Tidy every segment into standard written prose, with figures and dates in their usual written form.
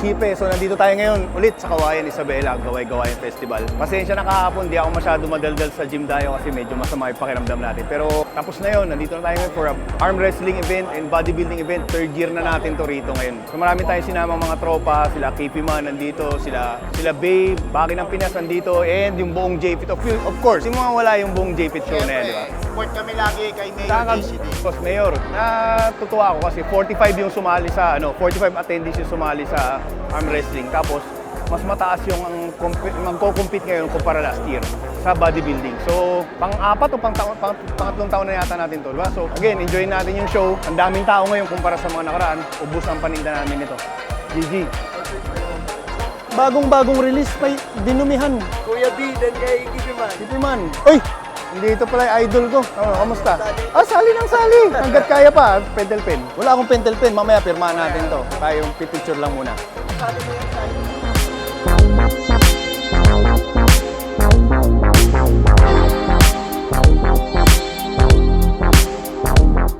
Chipe. So nandito tayo ngayon ulit sa Kawayan Isabela, Gaway-Gawayan Festival. Pasensya na kahapon, di ako masyado madaldal sa gym tayo kasi medyo masama yung pakiramdam natin. Pero tapos na yun, nandito na tayo ngayon for a arm wrestling event and bodybuilding event. Third year na natin to rito ngayon. So marami tayong sinamang mga tropa, sila KP Man nandito, sila Babe, Baki ng Pinas nandito, and yung buong JFit. Of course, yung mga wala yung buong JFit show na yan, di ba? Support kami lagi kay Mayor JCD. Boss Mayor, natutuwa ako kasi 45 yung sumali sa 45 attendees yung sumali sa arm wrestling. Tapos mas mataas yung magko-compete ngayon kumpara last year sa bodybuilding. So, pang-apat o pangatlong taon na yata natin to, diba? So, again, enjoy natin yung show. Ang daming tao ngayon kumpara sa mga nakaraan. Ubus ang paninda namin nito. GG. Bagong release, may dinumihan. Kuya B, then kay Kipiman. Kipiman. Uy! Hindi ito pala yung idol ko. Kamusta? Sali ng sali. Hanggat kaya pa, pentel pen. Wala akong pentel pen. Mamaya pirmahan natin to. Tayong picture lang muna. Sali mo yung sali.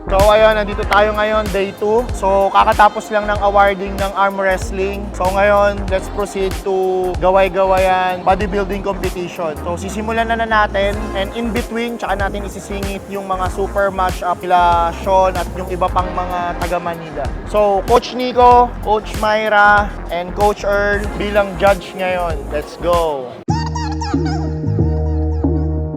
So ayun, nandito tayo ngayon, day 2. So kakatapos lang ng awarding ng arm wrestling. So ngayon, let's proceed to Gaway-Gawayan bodybuilding competition. So sisimulan na natin, and in between, tsaka natin isisingit yung mga super match-up nila Sean at yung iba pang mga taga Manila. So Coach Nico, Coach Myra, and Coach Earl bilang judge ngayon. Let's go!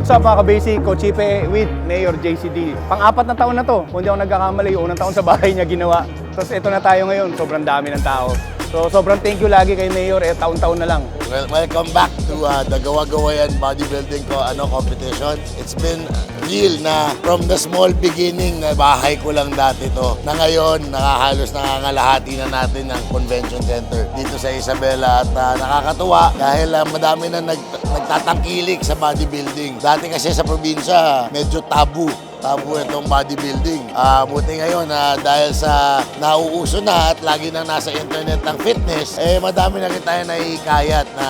What's up mga ka-basic? Coach Chipe with Mayor JCD. Pang-apat na taon na to. Kung di ako nagkakamali, yung unang taon sa bahay niya ginawa. Tapos ito na tayo ngayon, sobrang dami ng tao. So sobrang thank you lagi kay Mayor, taon-taon na lang. Welcome back to the Gawa-Gawayan bodybuilding competition. It's been real na from the small beginning na bahay ko lang dati to. Na ngayon, nakahalos nangangalahati na natin ng convention center dito sa Isabela. At nakakatuwa dahil madami na nagtatangkilik sa bodybuilding. Dati kasi sa probinsya, medyo tabu itong bodybuilding. Buti ngayon dahil sa nauuso na at lagi nang nasa internet ng fitness, madami na rin tayo naihikayat na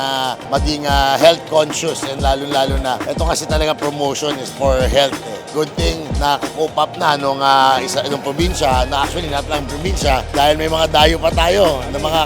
maging health conscious, and lalo-lalo na ito kasi talaga promotion is for health. Good thing na kakoop up na nung probinsya, na actually not lang probinsya, dahil may mga dayo pa tayo ng mga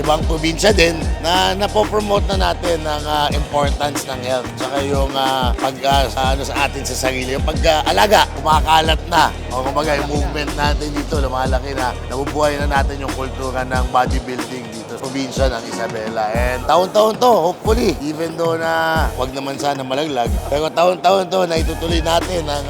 ibang probinsya din na napopromote na natin ang importance ng health. Tsaka yung sa atin sa sarili, yung pag-alaga, kumakalat na. O kumbaga yung movement natin dito, lumalaki na, nabubuhay na natin yung kultura ng bodybuilding dito sa probinsya ng Isabela. And taon-taon to, hopefully, even though na wag naman sana malaglag, pero taon-taon to na itutuloy natin ang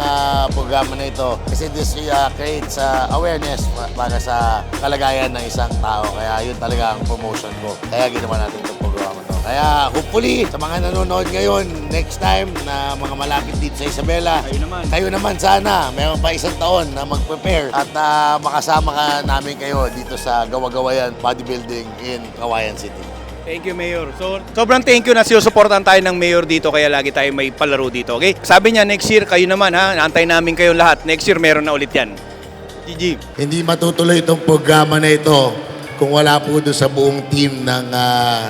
programa na ito. Kasi this creates awareness para sa kalagayan ng isang tao. Kaya yun talaga ang promotion ko. Kaya ginawa natin itong programa to. Kaya hopefully, sa mga nanonood ngayon, next time na mga malapit dito sa Isabela, kayo naman sana, mayroon pa isang taon na mag-prepare at makasama ka namin kayo dito sa Gawa-Gawayan Bodybuilding in Kawayan City. Thank you, Mayor. So, sobrang thank you na sinusuportan tayo ng Mayor dito, kaya lagi tayo may palaro dito, okay? Sabi niya, next year, kayo naman ha, naantay namin kayo lahat. Next year, meron na ulit yan. GG. Hindi matutuloy itong programa na ito kung wala po doon sa buong team ng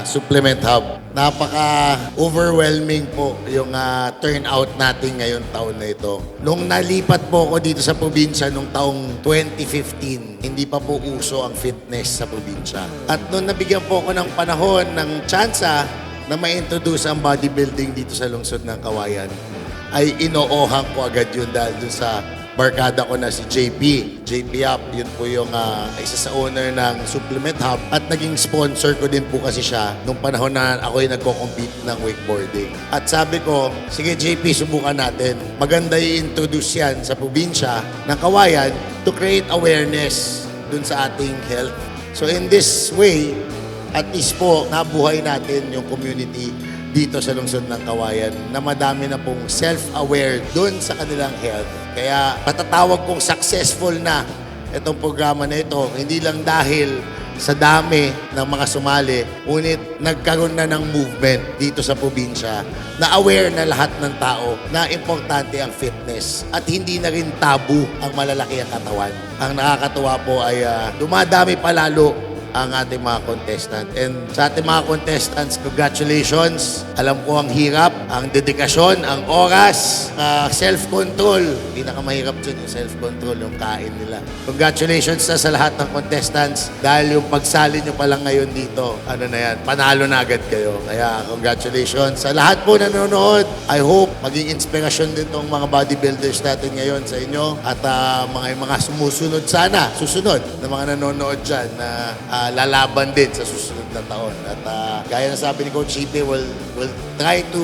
Supplement Hub. Napaka-overwhelming po yung turnout natin ngayon taon na ito. Nung nalipat po ako dito sa probinsya nung taong 2015, hindi pa po uso ang fitness sa probinsya. At nung nabigyan po ako ng panahon, ng tsansa na ma-introduce ang bodybuilding dito sa lungsod ng Kawayan, ay inoohan ko agad yun dahil dun sa barkada ko na si JP Up, yun po yung isa sa owner ng Supplement Hub, at naging sponsor ko din po kasi siya nung panahon na ako yung nagko-compete ng wakeboarding. At sabi ko, sige JP, subukan natin. Maganda i-introduce yan sa probinsya ng Kawayan to create awareness dun sa ating health. So in this way, at least po, nabuhay natin yung community dito sa lungsod ng Kawayan na madami na pong self-aware dun sa kanilang health. Kaya patatawag kong successful na itong programa na ito, hindi lang dahil sa dami ng mga sumali, ngunit nagkaroon na ng movement dito sa probinsya na aware na lahat ng tao na importante ang fitness at hindi na rin tabu ang malalaki ang katawan. Ang nakakatuwa po ay dumadami pa lalo ang ating mga contestant. And sa ating mga contestants, congratulations. Alam ko ang hirap, ang dedikasyon, ang oras, self-control. Pinakamahirap dyan yung self-control, yung kain nila. Congratulations sa lahat ng contestants dahil yung pagsali nyo pa lang ngayon dito, ano na yan, panalo na agad kayo. Kaya congratulations sa lahat po na nanonood. I hope maging inspirasyon din tong mga bodybuilders natin ngayon sa inyo at mga sumusunod sana, susunod na mga nanonood dyan na lalaban din sa susunod na taon. At gaya na sabi ni Coach Chipe, we'll try to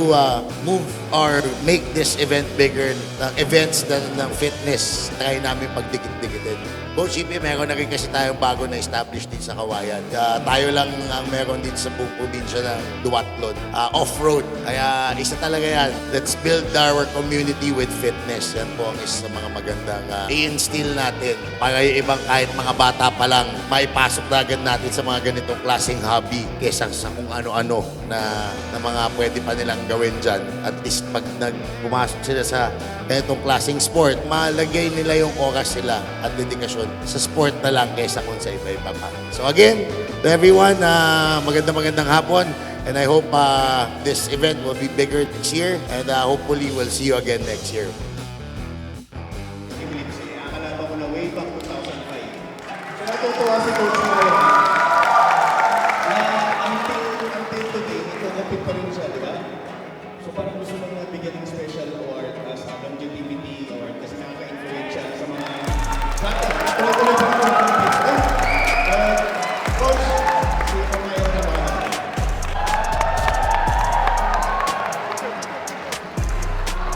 move or make this event bigger. Events ng fitness, try namin pagdikit-dikitin. Coach Chipe, meron na rin kasi tayong bago na establish din sa Kawayan. Tayo lang ang meron din sa buong probinsya ng duathlon. Off-road. Kaya isa talaga yan. Let's build our community with fitness. Yan po ang isa sa mga magandang i-instill natin para yung ibang kahit mga bata pa lang maipasok na agad natin sa mga ganitong klaseng hobby kesa sa kung ano-ano na mga pwede pa nilang gawin dyan. At least pag pumasok sila sa ganitong klaseng sport, malagay nila yung oras sila at dedikasyon sa sport na lang kaysa kung sa iba-iba pa. So again, to everyone, magandang hapon. And I hope this event will be bigger this year. And hopefully, we'll see you again next year. Akala ko na way back 2005. So natutuwa si Coach ngayon na until today, ito pa rin siya, di ba? So parang gusto mo na bigyan ng special award sa longevity award kasi nakaka-influence siya sa mga tuloy-tuloy pa rin yung compete. Coach, si Omayo na ba?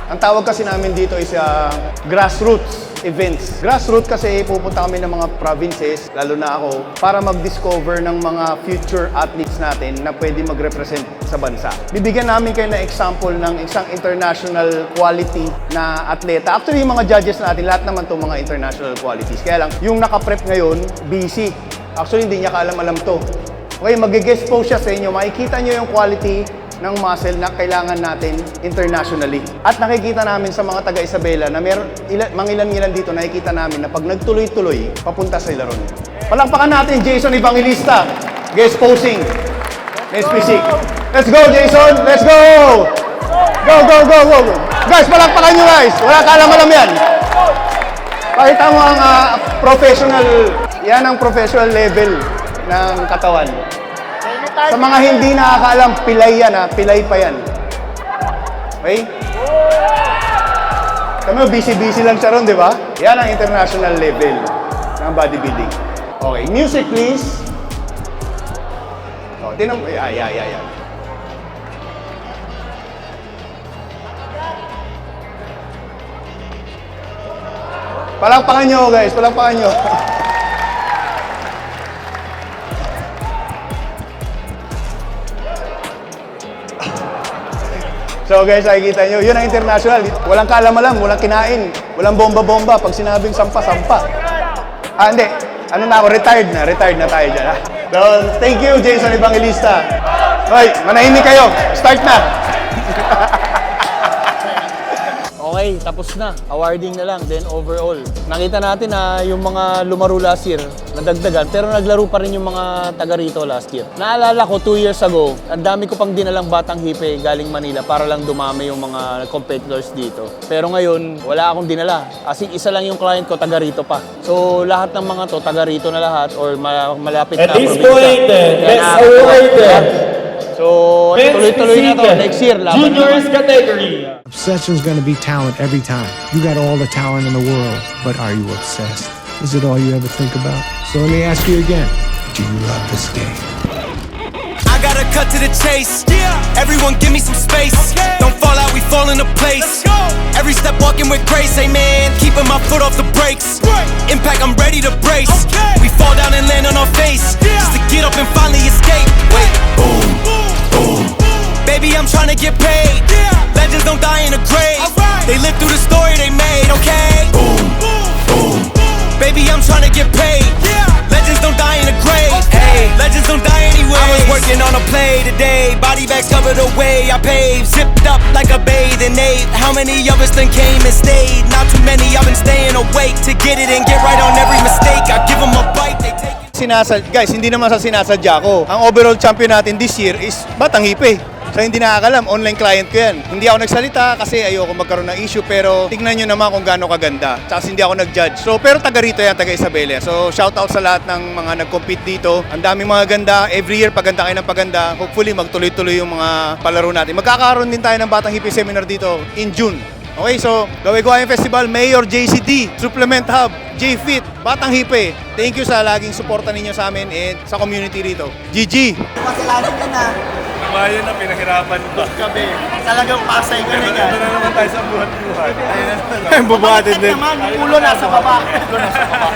Ang tawag kasi namin dito is grassroots events. Grassroots kasi pupunta kami ng mga provinces, lalo na ako, para mag-discover ng mga future athletes natin na pwede mag-represent sa bansa. Bibigyan namin kayo ng example ng isang international quality na atleta. Actually, yung mga judges natin, lahat naman itong mga international qualities. Kaya lang, yung nakaprep ngayon, busy. Actually, hindi niya kaalam-alam to. Okay, mag-guest post siya sa inyo. Makikita nyo yung quality ng muscle na kailangan natin internationally. At nakikita namin sa mga taga-Isabela na meron mangilan-ngilan dito, nakikita namin na pag nagtuloy-tuloy, papunta sa ron. Palakpakan natin Jason Evangelista, guest posing, Miss Physique. Let's go Jason, let's go! Go, go, go, go! Guys, palakpakan nyo guys! Wala kaalam-alam yan. Pakita mo ang yan ang professional level ng katawan. Sa mga hindi nakakaalam, pilay yan ha. Pilay pa yan. Okay? Kami, busy-busy lang siya ron, di ba? Yan ang international level ng bodybuilding. Okay, music please. Oh, tinan mo. Yeah. Palakpakan nyo guys, palakpakan nyo. So guys, nakikita nyo, yun ang international. Walang kaalam-alam, walang kinain, walang bomba-bomba. Pag sinabing sampa-sampa. Hindi. Ano na ako, retired na tayo dyan. Ha? So, thank you, Jason Evangelista. Hoy, manahimik kayo. Start na. Okay, tapos na. Awarding na lang. Then overall, nakita natin na yung mga lumaro last year, nadagdagan. Pero naglaro pa rin yung mga taga rito last year. Naalala ko, 2 years ago, ang dami ko pang dinalang batang hipe galing Manila para lang dumami yung mga competitors dito. Pero ngayon, wala akong dinala. Kasi isa lang yung client ko, taga rito pa. So, lahat ng mga to, taga rito na lahat or malapit na. At this point, let's award So, tuloy-tuloy na to. Next year, laban juniors naman. category. Obsession's gonna be talent every time. You got all the talent in the world, but are you obsessed? Is it all you ever think about? So let me ask you again, do you love this game? I gotta cut to the chase. Everyone give me some space. Don't fall out, we fall into place. Every step walking with grace, amen. Keeping my foot off the brakes. Impact, I'm ready to brace. We fall down and land on our face. Just to get up and finally escape. Wait, boom, boom. Baby, I'm trying to get paid. Legends don't die in a grave. They live through the story they made, okay? Boom, boom. Baby, I'm trying to get paid. Legends don't die in a grave. Hey, legends don't die anyway. I was working on a play today. Body bags covered away. I paved, zipped up like a bathing ape. How many of us then came and stayed? Not too many. I've been staying awake to get it and get right on every mistake. I give them a bite, they take it. Guys, hindi naman sa sinasadya ko. Ang overall champion natin this year is Batang Hipe. So hindi nakakalam, online client ko yan. Hindi ako nagsalita kasi ayoko magkaroon ng issue, pero tignan nyo naman kung gaano kaganda. Tsaka hindi ako nag-judge. So pero taga rito yan, taga Isabela. So shout out sa lahat ng mga nag-compete dito. Ang daming mga ganda. Every year paganda kayo ng paganda. Hopefully magtuloy-tuloy yung mga palaro natin. Magkakaroon din tayo ng Batang Hipe seminar dito in June. Okay, so Gaway-Gawayan Festival, Mayor JCD, Supplement Hub, J-Fit, Batang Hipe. Thank you sa laging suporta ninyo sa amin and sa community rito. GG! Pasalanan ka na. Bayan na pinahirapan ko. Gabi. Talagang pasay ka na yan. Ito na naman tayo sa buhat-buhat. Ayun bubuhatin din. Naman, ulo nasa baba. Ulo nasa baba.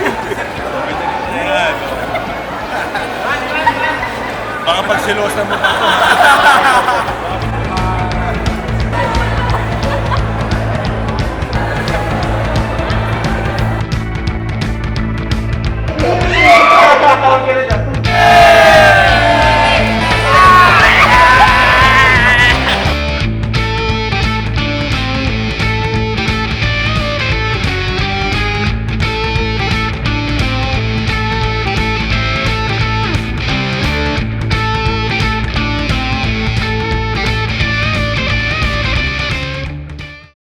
Baka pagsilosan mo pa ito.